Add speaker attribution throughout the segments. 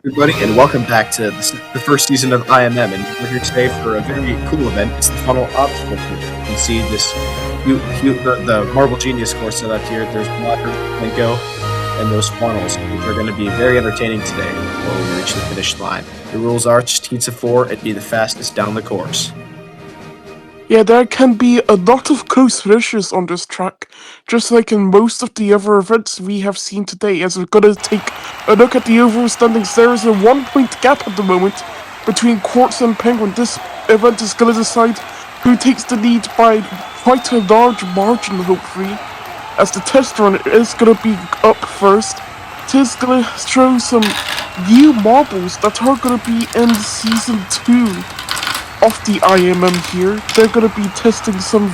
Speaker 1: Everybody, and welcome back to the first season of IMM. And we're here today for a very cool event. It's the funnel obstacle course. You can see this the Marble Genius course set up here. There's blocker, Linko, and those funnels, which are going to be very entertaining today when we reach the finish line. The rules are just heats of 4 and be the fastest down the course.
Speaker 2: Yeah, there can be a lot of close finishes on this track, just like in most of the other events we have seen today. As we're gonna take a look at the overall standings, there is a 1-point gap at the moment between Quartz and Penguin. This event is gonna decide who takes the lead by quite a large margin, hopefully, as the test run is gonna be up first. It is gonna show some new marbles that are gonna be in Season 2 of the IMM here. They're going to be testing some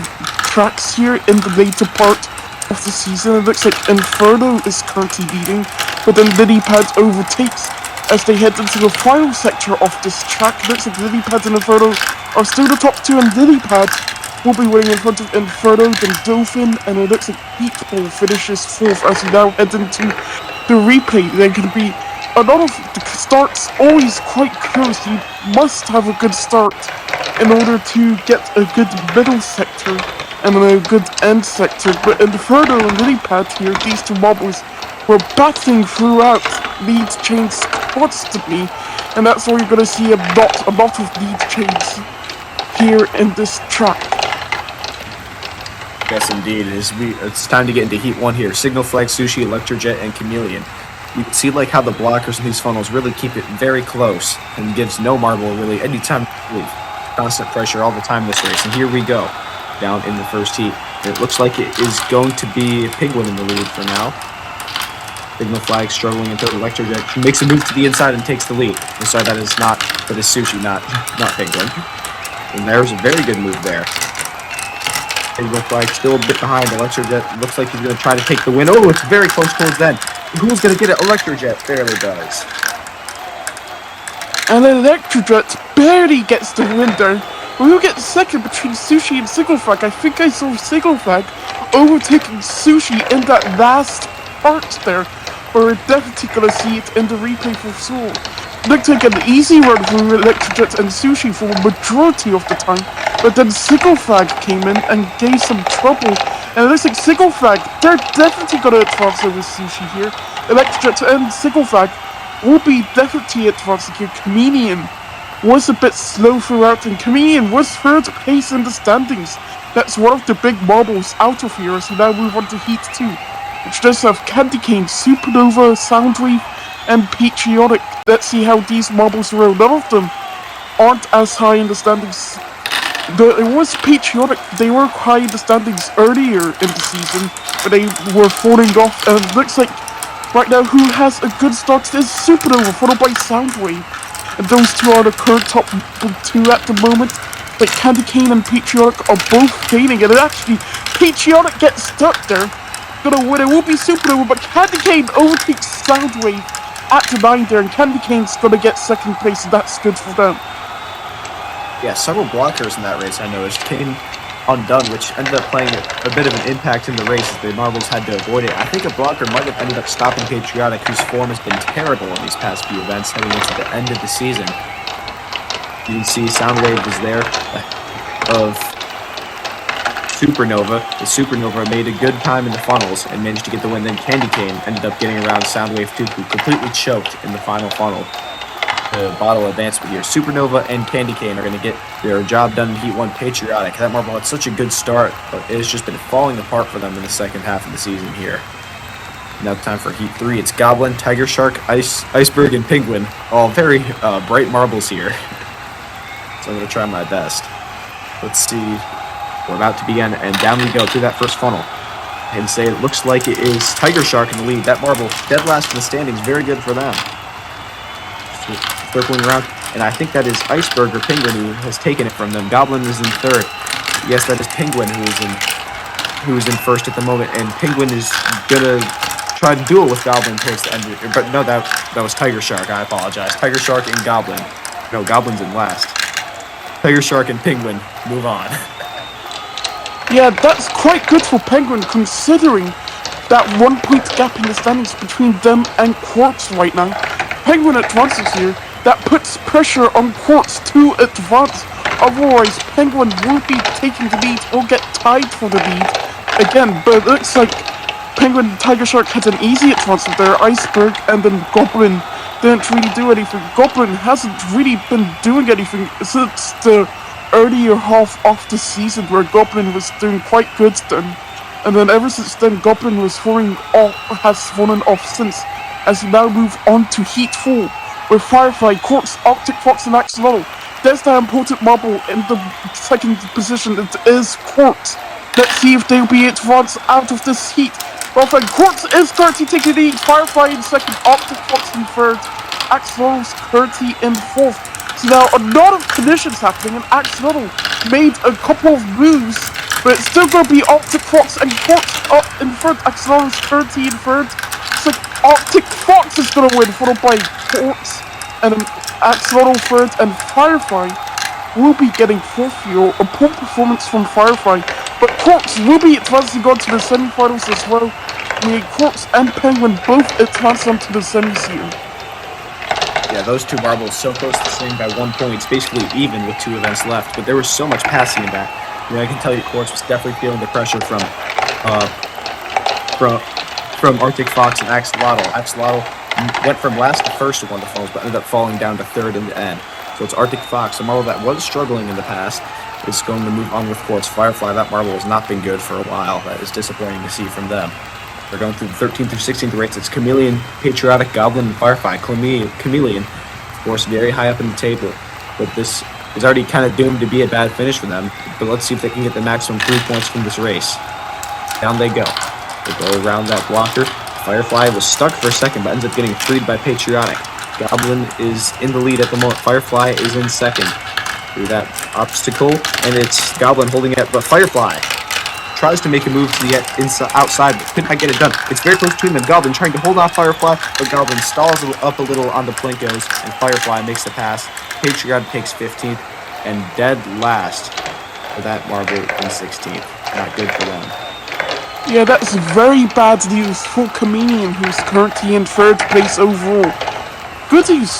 Speaker 2: tracks here in the later part of the season. It looks like Inferno is currently leading, but then Lilypad overtakes as they head into the final sector of this track. It looks like Lilypad and Inferno are still the top two, and Lilypad will be winning in front of Inferno, then Dolphin, and it looks like Beatball finishes fourth as we now head into the replay. There can be a lot of the starts always quite close. You must have a good start in order to get a good middle sector and then a good end sector. But Inferno and Lilypad here, these two marbles, were battling throughout lead chains constantly, and that's why you're going to see a lot of lead chains here in this track.
Speaker 1: Yes, indeed. It's time to get into Heat 1 here. Signal Flag, Sushi, Electrojet, and Chameleon. You can see like how the blockers in these funnels really keep it very close and gives no marble really any time to leave. Constant pressure all the time in this race. And here we go, down in the first heat. It looks like it is going to be Penguin in the lead for now. Signal Flag struggling into Electrojet. He makes a move to the inside and takes the lead. I'm sorry, that is Sushi, not Penguin. And there's a very good move there. Signal Flag still a bit behind. Electrojet looks like he's going to try to take the win. Oh, it's very close towards then. Who's going to get it? Electrojet barely does.
Speaker 2: And Electrojet barely gets the win there. Who gets second between Sushi and Signal Flag? I think I saw Signal Flag overtaking Sushi in that last part there. We're definitely going to see it in the replay for sure. Looked like an easy run for Electrojet and Sushi for a majority of the time. But then Signal Flag came in and gave some trouble. And it looks like Signal Flag, they're definitely going to advance over Sushi here. Electrojet and Signal Flag will be definitely advancing here. Chameleon was a bit slow throughout, and Chameleon was third place in the standings. That's one of the big marbles out of here, so now move on to Heat 2, which does have Candy Cane, Supernova, Soundwave, and Patriotic. Let's see how these marbles roll. None of them aren't as high in the standings. It was Patriotic. They were high in the standings earlier in the season, but they were falling off, and it looks like right now who has a good start is Supernova, followed by Soundwave. And those two are the current top two at the moment. But Candy Cane and Patriotic are both gaining, and actually Patriotic gets stuck there. Gonna win. It will be Supernova, but Candy Cane overtakes Soundwave at the 9 there, and Candy Cane's gonna get second place, and that's good for them.
Speaker 1: Yeah, several blockers in that race I noticed came undone, which ended up playing a bit of an impact in the race as the marbles had to avoid it. I think a blocker might have ended up stopping Patriotic, whose form has been terrible in these past few events heading into the end of the season. You can see Soundwave was there of Supernova. The Supernova made a good time in the funnels and managed to get the win. Then Candy Cane ended up getting around Soundwave 2, who completely choked in the final funnel. The bottle advancement here. Supernova and Candy Cane are going to get their job done in Heat 1. Patriotic. That marble had such a good start, but it has just been falling apart for them in the second half of the season here. Now time for Heat 3. It's Goblin, Tiger Shark, Iceberg, and Penguin. All very bright marbles here. So I'm going to try my best. Let's see. We're about to begin, and down we go through that first funnel. And say it looks like it is Tiger Shark in the lead. That marble, dead last in the standings. Very good for them. Circling around, and I think that is Iceberg or Penguin who has taken it from them. Goblin is in third. Yes, that is Penguin who is in first at the moment, and Penguin is gonna try to duel with Goblin towards the end. But no, that was Tiger Shark. I apologize. Tiger Shark and Goblin. No, Goblin's in last. Tiger Shark and Penguin move on.
Speaker 2: Yeah, that's quite good for Penguin considering that 1-point gap in the standings between them and Quartz right now. Penguin advances here. That puts pressure on Quartz to advance. Otherwise, Penguin will be taking the lead or get tied for the lead again. But it looks like Penguin and Tiger Shark had an easy advance with their Iceberg, and then Goblin didn't really do anything. Goblin hasn't really been doing anything since the earlier half of the season, where Goblin was doing quite good then. And then ever since then, Goblin has fallen off since, as we now move on to Heat 4, with Firefly, Quartz, Arctic Fox, and Axolotl. There's the important marble in the second position. It is Quartz. Let's see if they'll be advanced out of this heat. Well, then, Quartz is currently taking the lead. Firefly in second, Arctic Fox in third, Axolotl's currently in fourth. So now a lot of collisions happening, and Axolotl made a couple of moves, but it's still going to be Arctic Fox and Quartz up in third. Axolotl's currently in third. So Arctic Fox is going to win, followed by Quartz, and then Axolotl third, and Firefly will be getting fourth here. A poor performance from Firefly, but Quartz will be advancing on to the semi-finals as well. Quartz and Penguin both advance on to the semis here.
Speaker 1: Yeah, those two marbles so close to staying by 1 point. It's basically even with 2 events left, but there was so much passing in that. I mean, I can tell you Quartz was definitely feeling the pressure from Arctic Fox and Axolotl. Axolotl went from last to first at one of the finals, but ended up falling down to third in the end. So it's Arctic Fox, a marble that was struggling in the past, is going to move on with Quartz. Firefly, that marble has not been good for a while. That is disappointing to see from them. They're going through the 13th through 16th rates. It's Chameleon, Patriotic, Goblin, and Firefly. Chameleon, of course, very high up in the table, but this is already kind of doomed to be a bad finish for them. But let's see if they can get the maximum 3 points from this race. Down they go. They go around that blocker. Firefly was stuck for a second, but ends up getting freed by Patriotic. Goblin is in the lead at the moment. Firefly is in second through that obstacle, and it's Goblin holding it, but Firefly tries to make a move to the outside, but could not get it done. It's very close between them. Goblin trying to hold off Firefly, but Goblin stalls up a little on the Plinkos, and Firefly makes the pass. Patriotic takes 15th, and dead last for that marble in 16th. Not good for them.
Speaker 2: Yeah, that's very bad news for Chameleon, who's currently in third place overall. Good news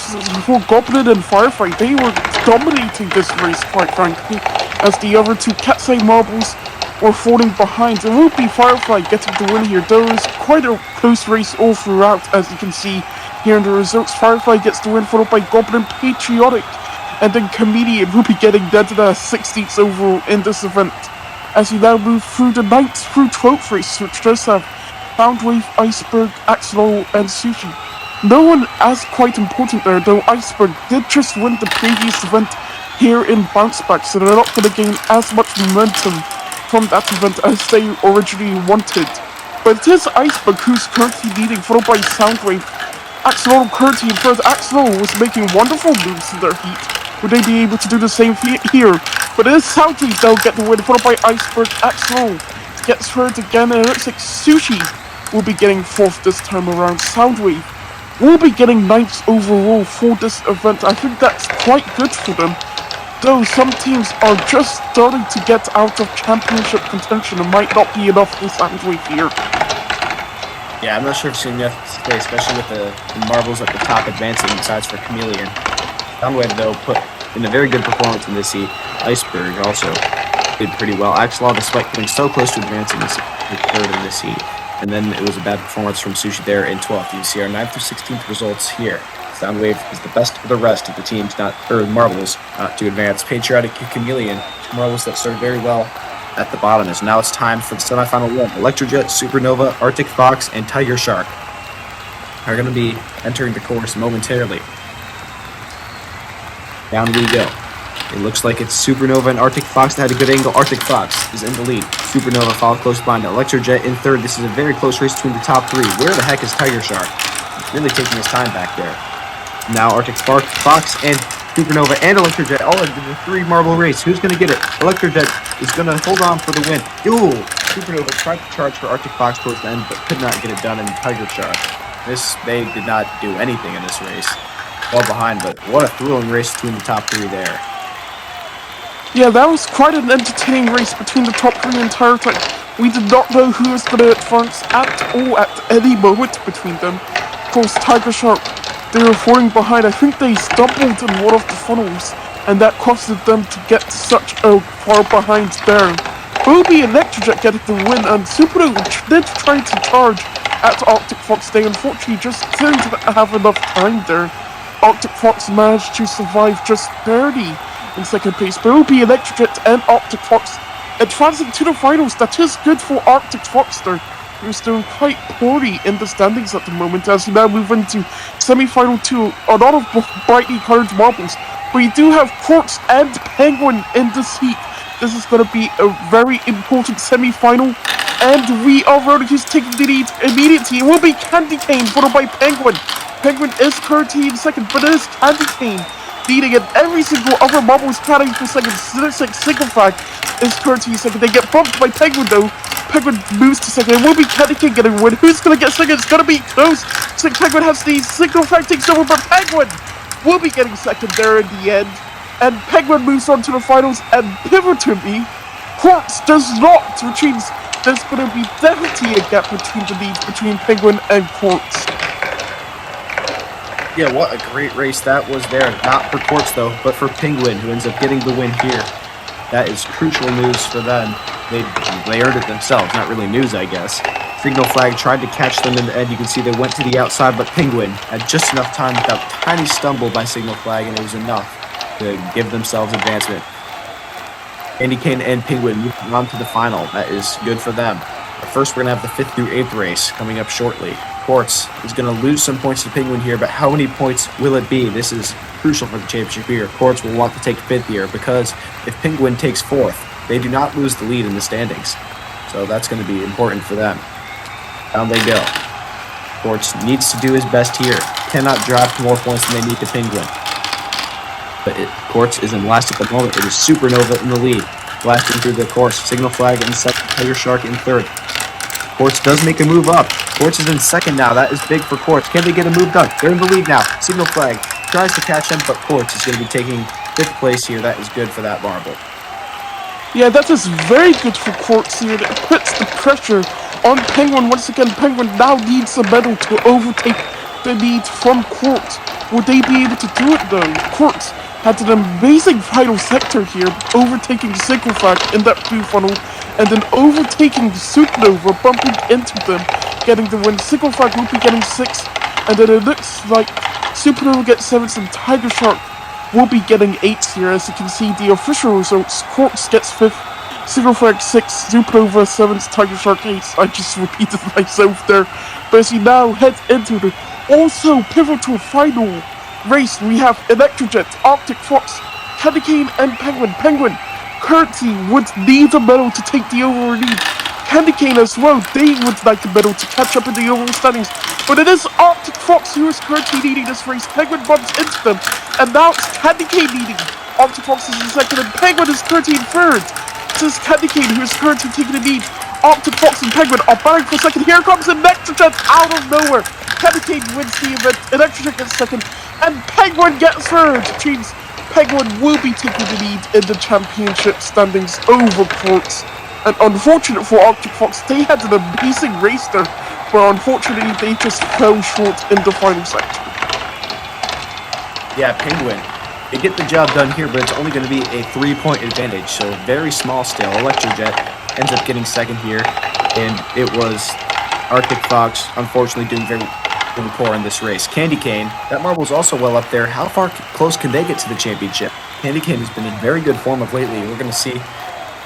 Speaker 2: for Goblin and Firefly. They were dominating this race, quite frankly, as the other two Cat's Eye marbles were falling behind. It will be Firefly getting the win here. There was quite a close race all throughout, as you can see here in the results. Firefly gets the win, followed by Goblin, Patriotic, and then Chameleon will be getting dead to the 16th overall in this event. As we now move through the 9th through 12th race, which does have Soundwave, Iceberg, Axolotl, and Sushi. No one as quite important there, though Iceberg did just win the previous event here in Bounce Back, so they're not going to gain as much momentum from that event as they originally wanted. But it is Iceberg who's currently leading, followed by Soundwave. Axolotl currently in third. Axolotl was making wonderful moves in their heat. Would they be able to do the same here? But it is Soundwave that'll get the win, followed by Iceberg. Axolotl gets third again, and it looks like Sushi will be getting fourth this time around. Soundwave will be getting 9th overall for this event. I think that's quite good for them, though some teams are just starting to get out of championship contention and might not be enough for Soundwave here.
Speaker 1: Yeah, I'm not sure if it's enough today, especially with the marbles at the top advancing besides for Chameleon. Soundwave, though, put in a very good performance in this heat. Iceberg also did pretty well. Axolotl, despite getting so close to advancing this third in this heat. And then it was a bad performance from Sushi there in 12th. You see our 9th through 16th results here. Soundwave is the best of the rest of the teams, marbles, not to advance. Patriotic and Chameleon, marbles that started very well at the bottom. Is now it's time for the semifinal one. Electrojet, Supernova, Arctic Fox, and Tiger Shark are going to be entering the course momentarily. Down we go. It looks like it's Supernova and Arctic Fox that had a good angle. Arctic Fox is in the lead. Supernova followed close behind. Electrojet in third. This is a very close race between the top three. Where the heck is Tiger Shark? He's really taking his time back there. Now Arctic Fox and Supernova and Electrojet all into the 3 marble race. Who's going to get it? Electrojet is going to hold on for the win. Ooh! Supernova tried to charge for Arctic Fox towards the end, but could not get it done in Tiger Shark. They did not do anything in this race. Well behind, but what a thrilling race between the top 3 there.
Speaker 2: Yeah, that was quite an entertaining race between the top 3 entire time. We did not know who was going to advance at all at any moment between them. Of course, Tiger Shark they were falling behind. I think they stumbled in one of the funnels, and that costed them to get such a far behind there. Booby and Electrojet getting the win, and Supernova did try to charge at Arctic Fox. They unfortunately just didn't have enough time there. Arctic Fox managed to survive just barely in second place. Booby, Electrojet, and Arctic Fox advancing to the finals. That is good for Arctic Fox there, who's doing quite poorly in the standings at the moment, as we now move into semi-final 2. A lot of brightly coloured marbles, but we do have Quartz and Penguin in this heat. This is going to be a very important semi-final, and we are ready to take the lead immediately. It will be Candy Cane followed by Penguin. Penguin is currently in second, but it is Candy Cane leading, and every single other marble is planning for second. Single Flag is currently second. They get bumped by Penguin though. Penguin moves to second. It will be Candy Cane getting a win. Who's going to get second? It's going to be close. So Penguin has the Single Flag takes over, but Penguin will be getting second there in the end. And Penguin moves on to the finals, and pivotally, Quartz does not, which means there's going to be definitely a gap between the leads between Penguin and Quartz.
Speaker 1: Yeah, what a great race that was there. Not for Quartz though, but for Penguin, who ends up getting the win here. That is crucial news for them. They earned it themselves. Not really news, I guess. Signal Flag tried to catch them in the end. You can see they went to the outside, but Penguin had just enough time without a tiny stumble by Signal Flag, and it was enough to give themselves advancement. Candy Cane and Penguin moving on to the final. That is good for them. But first, we're going to have the 5th through 8th race coming up shortly. Quartz is going to lose some points to Penguin here, but how many points will it be? This is crucial for the championship here. Quartz will want to take 5th here, because if Penguin takes 4th, they do not lose the lead in the standings. So that's going to be important for them. Down they go. Quartz needs to do his best here. Cannot drop more points than they need to Penguin. But Quartz is in last at the moment. It is Supernova in the lead. Blasting through the course. Signal Flag in second. Tiger Shark in third. Quartz does make a move up. Quartz is in second now. That is big for Quartz. Can they get a move done? They're in the lead now. Signal Flag tries to catch him, but Quartz is going to be taking 5th place here. That is good for that marble.
Speaker 2: Yeah, that is very good for Quartz here. That puts the pressure on Penguin. Once again, Penguin now needs a medal to overtake the lead from Quartz. Will they be able to do it though? Quartz had an amazing final sector here, overtaking Signal Flag in that blue funnel, and then overtaking the Supernova, bumping into them, getting the win. Signal Flag will be getting 6th, and then it looks like Supernova gets 7th, and Tiger Shark will be getting 8th here. As you can see, the official results: Quartz gets 5th, Signal Flag 6th, Supernova 7th, Tiger Shark 8th. I just repeated myself there. But as we now head into the also pivotal final race, we have Electrojet, Arctic Fox, Candy Cane, and Penguin. Penguin currently would need a medal to take the overall lead. Candy Cane as well, they would like a medal to catch up in the overall standings. But it is Arctic Fox who is currently leading this race. Penguin bumps into them, and now it's Candy Cane leading. Arctic Fox is in second, and Penguin is currently in third. This is Candy Cane who is currently taking the lead. Arctic Fox and Penguin are battling for second. Here comes Electrojet out of nowhere. Candy Cane wins the event, Electrojet gets second, and Penguin gets third. Which means Penguin will be taking the lead in the championship standings over Quartz. And unfortunate for Arctic Fox, they had an amazing race there, but unfortunately they just fell short in the final section.
Speaker 1: Yeah, Penguin, they get the job done here, but it's only going to be a 3-point advantage, so very small still. Electrojet ends up getting second here, and it was Arctic Fox, unfortunately, doing very poor in this race. Candy Cane, that marble's also well up there. How far close can they get to the championship? Candy Cane has been in very good form of lately. We're going to see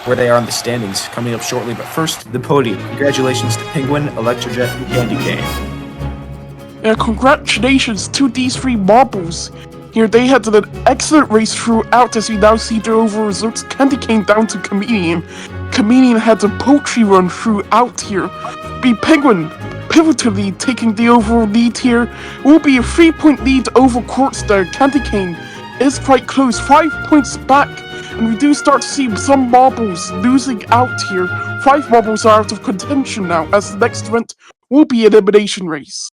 Speaker 1: where they are in the standings coming up shortly, but first, the podium. Congratulations to Penguin, Electrojet, and Candy Cane.
Speaker 2: Yeah, congratulations to these 3 marbles. Here they had an excellent race throughout, as we now see their overall results. Candy Cane down to Chameleon. Chameleon had a poultry run throughout here. Be Penguin pivotally taking the overall lead here. Will be a 3-point lead over Quartz there. Candy Cane is quite close, 5 points back. And we do start to see some marbles losing out here. 5 marbles are out of contention now, as the next event will be an elimination race.